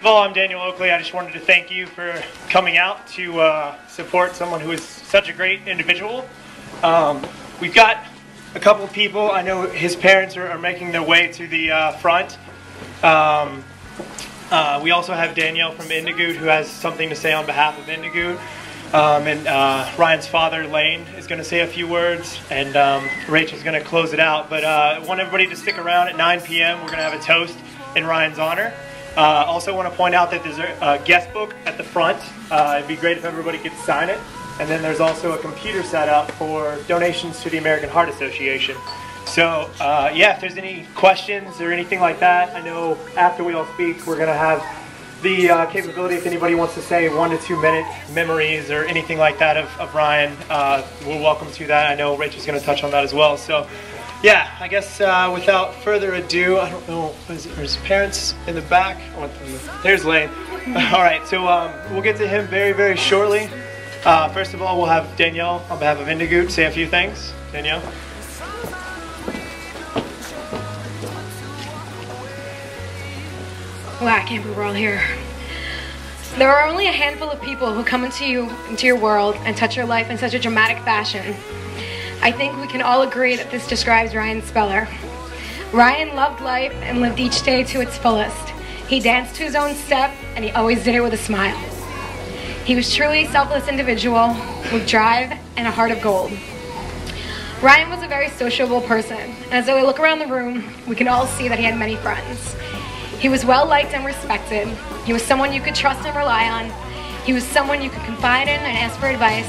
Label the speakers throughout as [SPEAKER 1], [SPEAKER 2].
[SPEAKER 1] Well, I'm Daniel Oakley. I just wanted to thank you for coming out to support someone who is such a great individual. We've got a couple of people. I know his parents are making their way to the front. We also have Danielle from Indigoot who has something to say on behalf of Indigoot. And Ryan's father, Lane, is going to say a few words, and Rachel's going to close it out. But I want everybody to stick around at 9 p.m. We're going to have a toast in Ryan's honor. Also want to point out that there's a guest book at the front. It'd be great if everybody could sign it. And then there's also a computer set up for donations to the American Heart Association. So yeah, if there's any questions or anything like that, I know after we all speak, we're going to have the capability, if anybody wants to say 1 to 2 minute memories or anything like that of Ryan, we're welcome to that. I know Rachel's going to touch on that as well. So yeah, I guess without further ado, I don't know, is his parents in the back? There's Lane. All right, so we'll get to him very, very shortly. First of all, we'll have Danielle on behalf of Indigoot say a few things. Danielle?
[SPEAKER 2] Wow, I can't believe we're all here. There are only a handful of people who come into your world and touch your life in such a dramatic fashion. I think we can all agree that this describes Ryan Speller. Ryan loved life and lived each day to its fullest. He danced to his own step, and he always did it with a smile. He was truly a selfless individual with drive and a heart of gold. Ryan was a very sociable person, and as we look around the room, we can all see that he had many friends. He was well liked and respected. He was someone you could trust and rely on. He was someone you could confide in and ask for advice.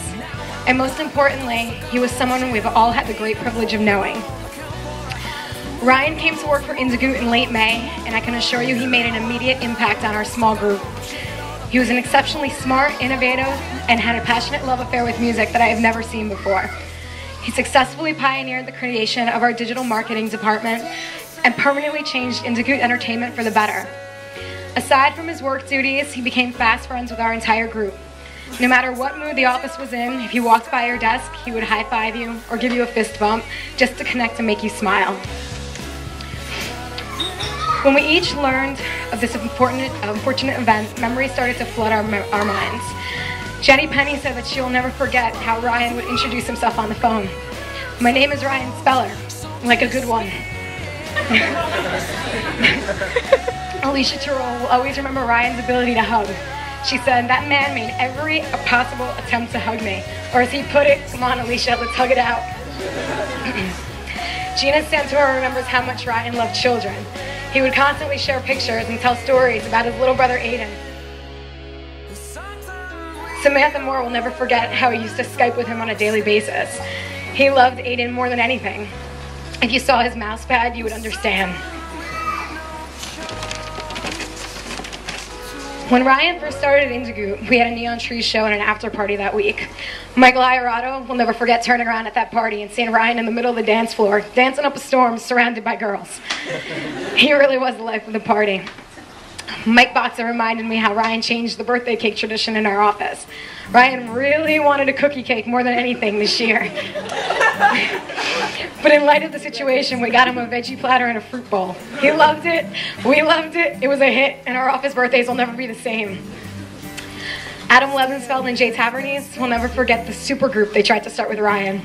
[SPEAKER 2] And most importantly, he was someone we've all had the great privilege of knowing. Ryan came to work for Indigoot in late May, and I can assure you he made an immediate impact on our small group. He was an exceptionally smart, innovative, and had a passionate love affair with music that I have never seen before. He successfully pioneered the creation of our digital marketing department and permanently changed Indigoot Entertainment for the better. Aside from his work duties, he became fast friends with our entire group. No matter what mood the office was in, if you walked by your desk, he would high-five you or give you a fist bump just to connect and make you smile. When we each learned of this unfortunate event, memories started to flood our minds. Jenny Penny said that she'll never forget how Ryan would introduce himself on the phone. "My name is Ryan Speller," like a good one. Alicia Terrell will always remember Ryan's ability to hug. She said, "That man made every possible attempt to hug me." Or as he put it, "Come on, Alicia, let's hug it out." Gina Santora remembers how much Ryan loved children. He would constantly share pictures and tell stories about his little brother Aiden. Samantha Moore will never forget how he used to Skype with him on a daily basis. He loved Aiden more than anything. If you saw his mouse pad, you would understand. When Ryan first started at Indigoot, we had a neon tree show and an after party that week. Michael Iorato will never forget turning around at that party and seeing Ryan in the middle of the dance floor, dancing up a storm, surrounded by girls. He really was the life of the party. Mike Boxer reminded me how Ryan changed the birthday cake tradition in our office. Ryan really wanted a cookie cake more than anything this year. But in light of the situation, we got him a veggie platter and a fruit bowl. He loved it. We loved it. It was a hit, and our office birthdays will never be the same. Adam Lebensfeld and Jay Tavernese will never forget the super group they tried to start with Ryan.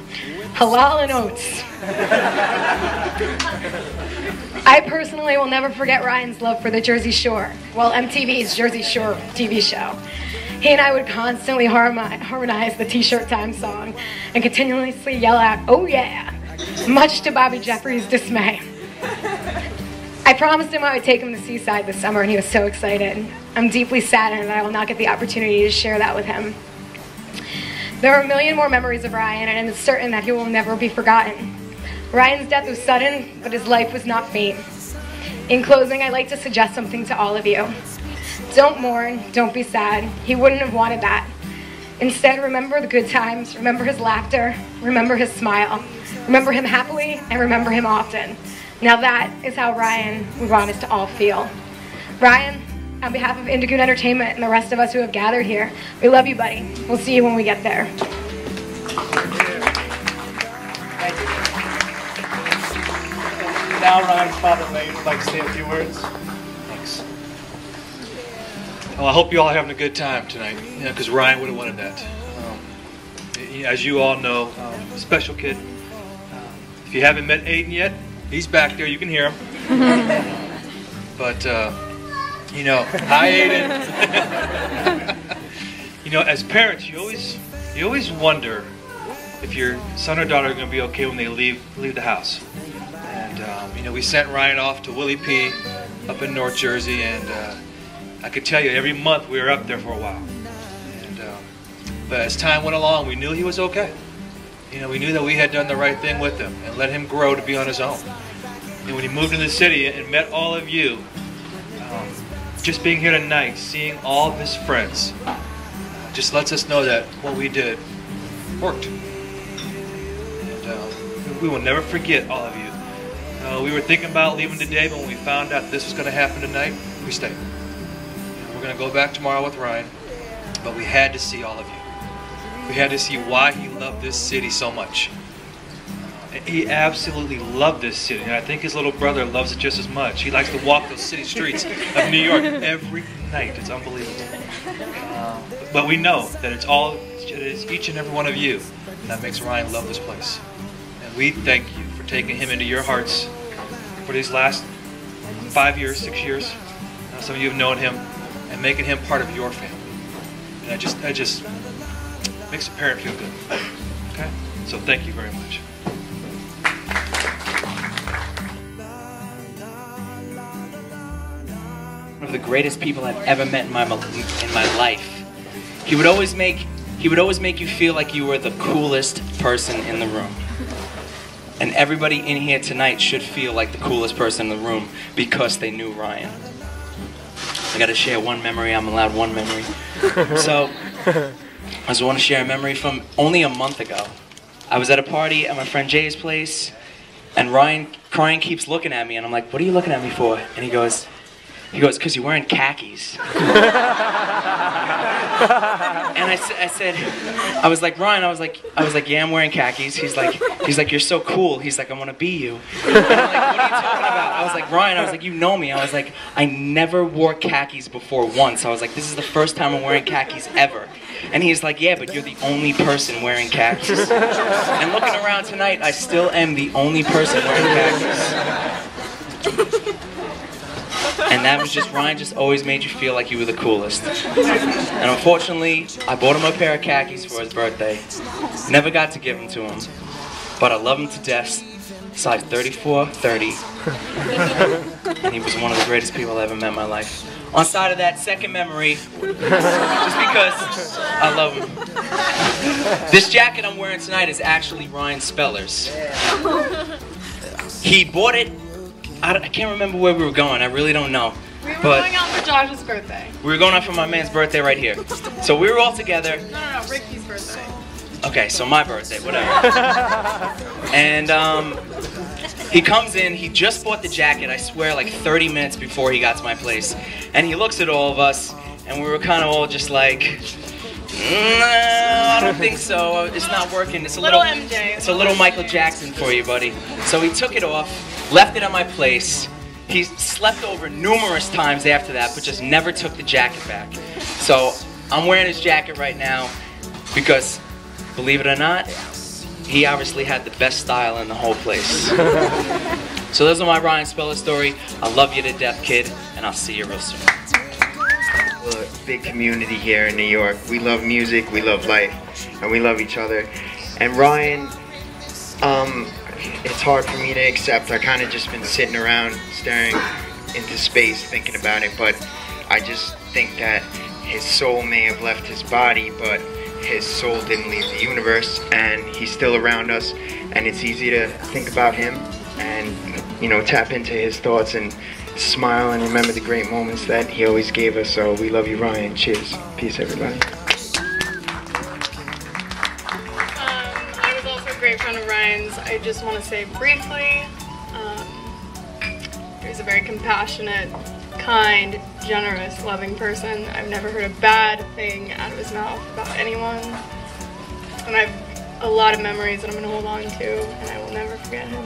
[SPEAKER 2] Halal and Oats. I personally will never forget Ryan's love for the Jersey Shore, well, MTV's Jersey Shore TV show. He and I would constantly harmonize the T-shirt time song and continuously yell out, "Oh yeah," much to Bobby Jeffries' dismay. I promised him I would take him to Seaside this summer, and he was so excited. I'm deeply saddened that I will not get the opportunity to share that with him. There are a million more memories of Ryan, and it's certain that he will never be forgotten. Ryan's death was sudden, but his life was not fate. In closing, I'd like to suggest something to all of you. Don't mourn, don't be sad. He wouldn't have wanted that. Instead, remember the good times, remember his laughter, remember his smile, remember him happily, and remember him often. Now that is how Ryan would want us to all feel. Ryan, on behalf of Indigoot Entertainment and the rest of us who have gathered here, we love you, buddy. We'll see you when we get there.
[SPEAKER 1] Now Ryan's father Lane would like to say a few words. Thanks.
[SPEAKER 3] Well, I hope you all are having a good time tonight, because Ryan would have wanted that. As you all know, special kid. If you haven't met Aiden yet, he's back there. You can hear him. But, hi Aiden. As parents, you always wonder if your son or daughter are going to be okay when they leave the house. And, we sent Ryan off to R.I.P. up in North Jersey, and I could tell you every month we were up there for a while. But as time went along, we knew he was okay. We knew that we had done the right thing with him and let him grow to be on his own. And when he moved into the city and met all of you, just being here tonight, seeing all of his friends, just lets us know that what we did worked. And we will never forget all of you. We were thinking about leaving today, but when we found out this was going to happen tonight, we stayed. We're going to go back tomorrow with Ryan, but we had to see all of you. We had to see why he loved this city so much. He absolutely loved this city, and I think his little brother loves it just as much. He likes to walk those city streets of New York every night. It's unbelievable. But we know that it is each and every one of you that makes Ryan love this place. And we thank you for taking him into your hearts for these last 5 years, 6 years. Some of you have known him, and making him part of your family. And that just makes a parent feel good. Okay? So thank you very much.
[SPEAKER 4] One of the greatest people I've ever met in my life. He would always make you feel like you were the coolest person in the room. And everybody in here tonight should feel like the coolest person in the room because they knew Ryan. I gotta share one memory. I'm allowed one memory. So, I just want to share a memory from only a month ago. I was at a party at my friend Jay's place, and Ryan keeps looking at me, and I'm like, "What are you looking at me for?" And he goes, "'Cause you're wearing khakis." And I was like, "Ryan," I was like, "Yeah, I'm wearing khakis." He's like, "You're so cool." He's like, "I want to be you." And I'm like, "What are you talking about?" I was like, "Ryan," I was like, "You know me." I was like, "I never wore khakis before once." I was like, "This is the first time I'm wearing khakis ever." And he's like, "Yeah, but you're the only person wearing khakis." And looking around tonight, I still am the only person wearing khakis. And that was just, Ryan just always made you feel like you were the coolest. And unfortunately, I bought him a pair of khakis for his birthday. Never got to give them to him. But I love him to death. Size 34, 30. And he was one of the greatest people I ever met in my life. On side of that, second memory, just because I love him. This jacket I'm wearing tonight is actually Ryan Speller's. He bought it. I can't remember where we were going. I really don't know.
[SPEAKER 2] We were going out for Josh's birthday.
[SPEAKER 4] We were going out for my man's birthday right here. So we were all together.
[SPEAKER 2] No, Ricky's birthday.
[SPEAKER 4] Okay, so my birthday, whatever. And he comes in, he just bought the jacket, I swear, like 30 minutes before he got to my place. And he looks at all of us, and we were kind of all just like, "No, I don't think so. It's not working. It's a little
[SPEAKER 2] MJ.
[SPEAKER 4] It's a little Michael Jackson for you, buddy." So he took it off, left it at my place. He slept over numerous times after that, but just never took the jacket back. So I'm wearing his jacket right now because, believe it or not, he obviously had the best style in the whole place. So those are my Ryan Speller story. I love you to death, kid, and I'll see you real soon.
[SPEAKER 5] We're a big community here in New York. We love music, we love life, and we love each other. And Ryan, it's hard for me to accept. I kind of just been sitting around staring into space thinking about it, but I just think that his soul may have left his body, but his soul didn't leave the universe, and he's still around us, and it's easy to think about him and, tap into his thoughts and smile and remember the great moments that he always gave us. So we love you, Ryan. Cheers. Peace, everybody.
[SPEAKER 6] I was also a great friend of Ryan's. I just want to say briefly, he was a very compassionate, kind, generous, loving person. I've never heard a bad thing out of his mouth about anyone. And I have a lot of memories that I'm going to hold on to, and I will never forget him.